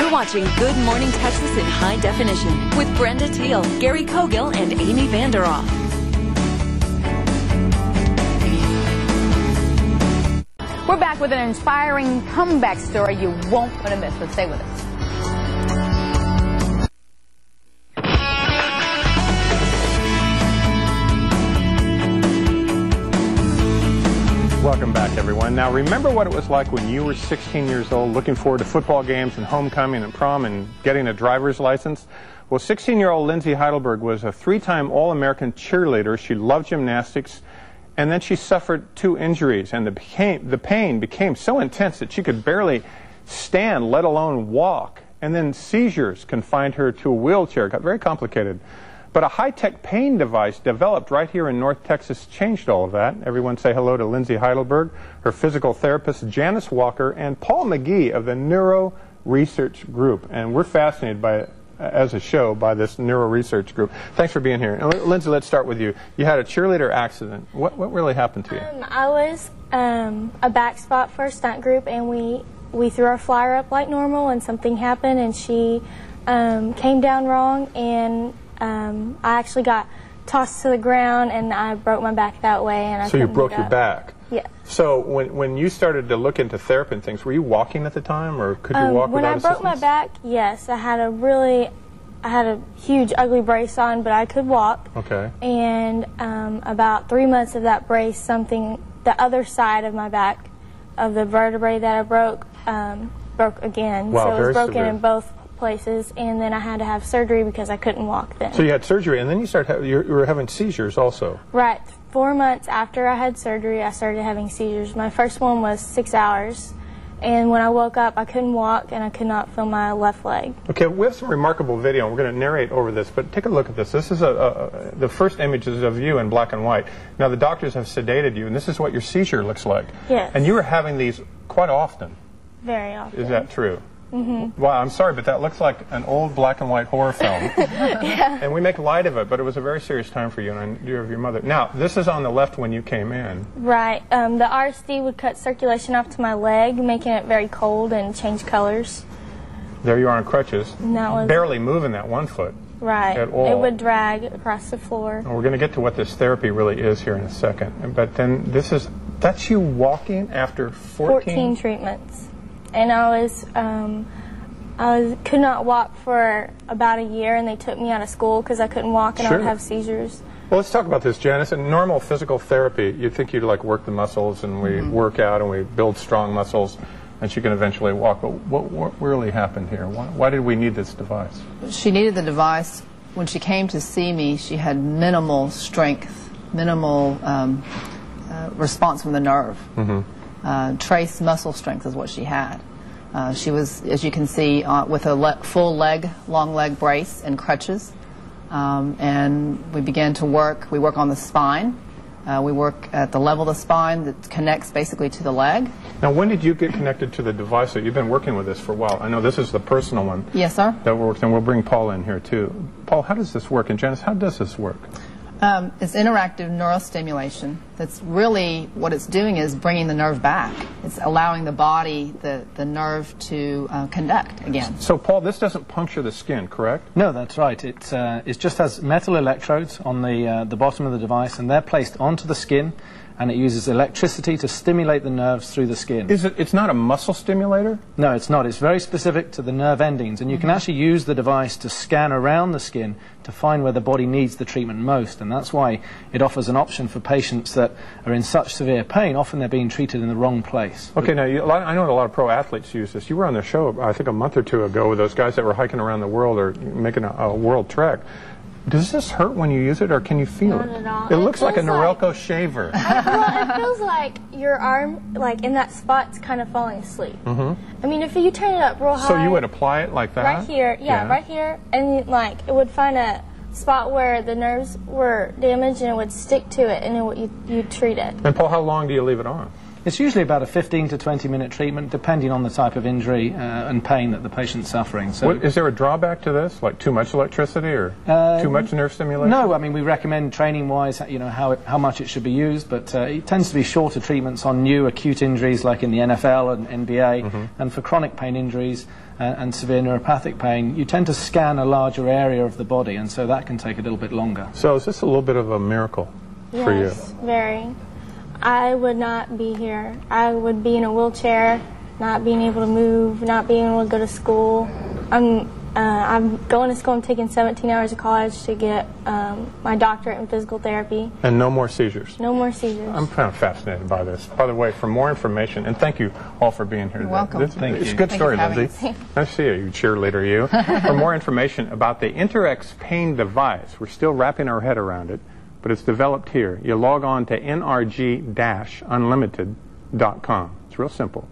You're watching Good Morning Texas in high definition with Brenda Teal, Gary Cogill, and Amy Vanderoff. We're back with an inspiring comeback story you won't want to miss, so stay with us. Welcome back, everyone. Now, remember what it was like when you were 16 years old, looking forward to football games and homecoming and prom and getting a driver's license? Well, 16-year-old Linsey Heidelberg was a three-time All-American cheerleader. She loved gymnastics, and then she suffered 2 injuries, and the pain became so intense that she could barely stand, let alone walk. And then seizures confined her to a wheelchair. It got very complicated. But a high-tech pain device developed right here in North Texas changed all of that. Everyone say hello to Linsey Heidelberg, her physical therapist Janice Walker, and Paul McGee of the Neuro Research Group. And we're fascinated by, as a show, by this Neuro Research Group. Thanks for being here. And Linsey, let's start with you. You had a cheerleader accident. What really happened to you? I was a back spot for a stunt group, and we threw our flyer up like normal, and something happened, and she came down wrong, and I actually got tossed to the ground, and I broke my back that way. And so you broke your back? Yeah. So when you started to look into therapy and things, were you walking at the time, or could you walk without assistance? When I broke my back, yes, I had a huge ugly brace on, but I could walk. Okay. And about 3 months of that brace, the other side of my back, of the vertebrae that I broke again. Wow, so it was broken severe. in both places, and then I had to have surgery because I couldn't walk then. So you had surgery, and then you were having seizures also. Right. 4 months after I had surgery, I started having seizures. My first one was 6 hours, and when I woke up, I couldn't walk, and I could not feel my left leg. Okay, we have some remarkable video, and we're going to narrate over this, but take a look at this. This is the first images of you in black and white. Now, the doctors have sedated you, and this is what your seizure looks like. Yes. And you were having these quite often. Very often. Is that true? Mm-hmm. Wow, I'm sorry, but that looks like an old black and white horror film. Yeah. And we make light of it, but it was a very serious time for you and you of your mother. Now, this is on the left when you came in. Right. The RSD would cut circulation off to my leg, making it very cold and change colors. There you are on crutches, barely moving that one foot. Right. At all. It would drag across the floor. And we're going to get to what this therapy really is here in a second. But then that's you walking after 14 treatments. And I could not walk for about a year, and they took me out of school because I couldn't walk and I would have seizures. Well, let's talk about this, Janice. In normal physical therapy, you'd think you'd like work the muscles, and we work out and we build strong muscles, and she can eventually walk. But what really happened here? Why did we need this device? She needed the device. When she came to see me, she had minimal strength, minimal response from the nerve. Trace muscle strength is what she had. She was, as you can see, with a full leg, long leg brace and crutches. And we began to work. We work on the spine. We work at the level of the spine that connects basically to the leg. Now, when did you get connected to the device? So you've been working with this for a while. I know this is the personal one. Yes, sir. That works, and we'll bring Paul in here too. Paul, how does this work? And Janice, how does this work? It's interactive neurostimulation. That's really what it's doing is bringing the nerve back. It's allowing the body, the nerve to conduct again. So, Paul, this doesn't puncture the skin, correct? No, that's right. It just has metal electrodes on the bottom of the device, and they're placed onto the skin, and it uses electricity to stimulate the nerves through the skin. It's not a muscle stimulator? No, it's not. It's very specific to the nerve endings, and you can actually use the device to scan around the skin to find where the body needs the treatment most, and that's why it offers an option for patients that are in such severe pain. Often they're being treated in the wrong place. Okay, now I know a lot of pro athletes use this. You were on the show, I think, a month or two ago with those guys that were hiking around the world or making a world trek. Does this hurt when you use it, or can you feel it? Not at all. It looks like a Norelco shaver. Well, it feels like your arm, like in that spot's kind of falling asleep. I mean, if you turn it up real high. So you would apply it like that? Right here, yeah, right here, and like it would find a spot where the nerves were damaged, and it would stick to it, and you'd treat it. And Paul, how long do you leave it on? It's usually about a 15 to 20-minute treatment, depending on the type of injury and pain that the patient's suffering. So, is there a drawback to this, like too much electricity or too much nerve stimulation? No, I mean, we recommend training-wise, you know, how much it should be used, but it tends to be shorter treatments on new acute injuries like in the NFL and NBA, and for chronic pain injuries and severe neuropathic pain, you tend to scan a larger area of the body, and so that can take a little bit longer. So is this a little bit of a miracle for you? Yes, very. I would not be here. I would be in a wheelchair, not being able to move, not being able to go to school. I'm going to school. I'm taking 17 hours of college to get my doctorate in physical therapy. And no more seizures? No more seizures. I'm kind of fascinated by this. By the way, for more information, and thank you all for being here today. You're welcome. It's a good story, Linsey. Nice to see you, you cheerleader, you. For more information about the InterX pain device, we're still wrapping our head around it, but it's developed here. You log on to nrg-unlimited.com. It's real simple.